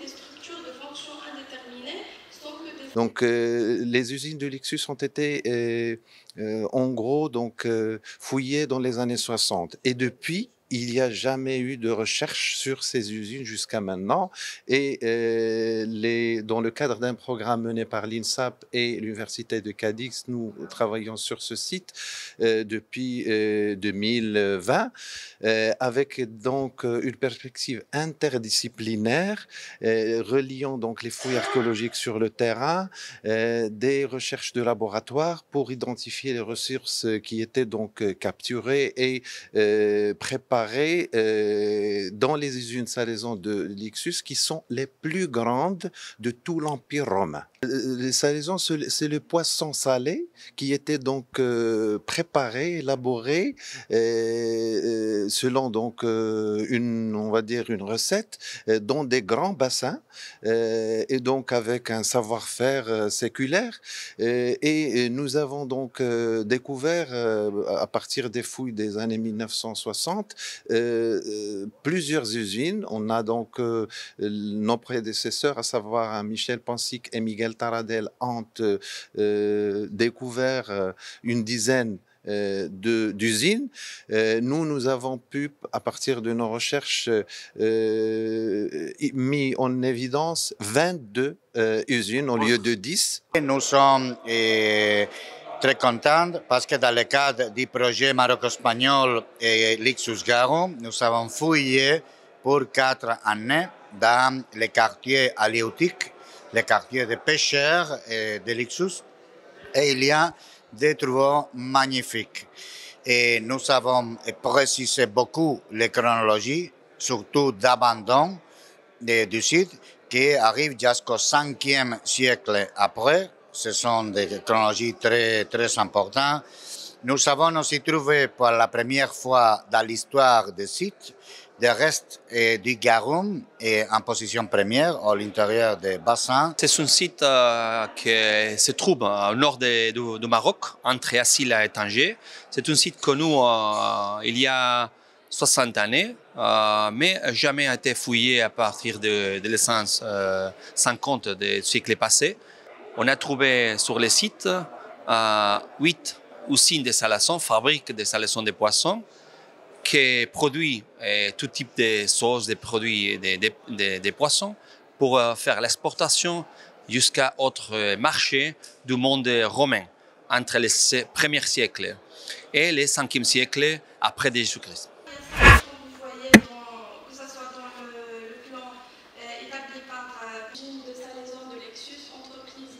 des structures de fonction indéterminée sont que des... Donc, les usines de Lixus ont été, en gros, fouillées dans les années 60. Et depuis, il n'y a jamais eu de recherche sur ces usines jusqu'à maintenant. Et dans le cadre d'un programme mené par l'INSAP et l'Université de Cadix, nous travaillons sur ce site depuis 2020, avec donc une perspective interdisciplinaire, reliant donc les fouilles archéologiques sur le terrain, des recherches de laboratoire pour identifier les ressources qui étaient donc capturées et préparées dans les usines salaisons de Lixus, qui sont les plus grandes de tout l'Empire romain. Les salaisons, c'est le poisson salé qui était donc préparé, élaboré selon donc on va dire une recette dans des grands bassins et donc avec un savoir-faire séculaire. Et nous avons donc découvert à partir des fouilles des années 1960 plusieurs usines. On a donc nos prédécesseurs, à savoir Michel Pansic et Miguel Taradell, ont découvert une dizaine d'usines. Nous avons pu, à partir de nos recherches, mis en évidence 22 usines au lieu de 10. Nous sommes très contents parce que dans le cadre du projet maroco-espagnol Lixus Garo, nous avons fouillé pour 4 années dans les quartiers halieutiques, les quartiers de pêcheurs de Lixus, et il y a des trouvailles magnifiques. Et nous avons précisé beaucoup les chronologies, surtout d'abandon du site, qui arrivent jusqu'au 5e siècle après. Ce sont des chronologies très, très importantes. Nous avons aussi trouvé pour la première fois dans l'histoire du site des restes du garum en position première à l'intérieur des bassins. C'est un site qui se trouve au nord du Maroc, entre Assila et Tanger. C'est un site connu il y a 60 années, mais jamais a été fouillé à partir de l'essence 50 du siècle passé. On a trouvé sur le site 8 usines de salaison, fabriques de salaison de poissons, qui produit tout type de sauces, de produits des poissons pour faire l'exportation jusqu'à d'autres marchés du monde romain entre le 1er siècle et le 5e siècle après Jésus-Christ. Vous voyez, que ce soit dans le plan établi par l'usine de salaison de Lixus, entreprise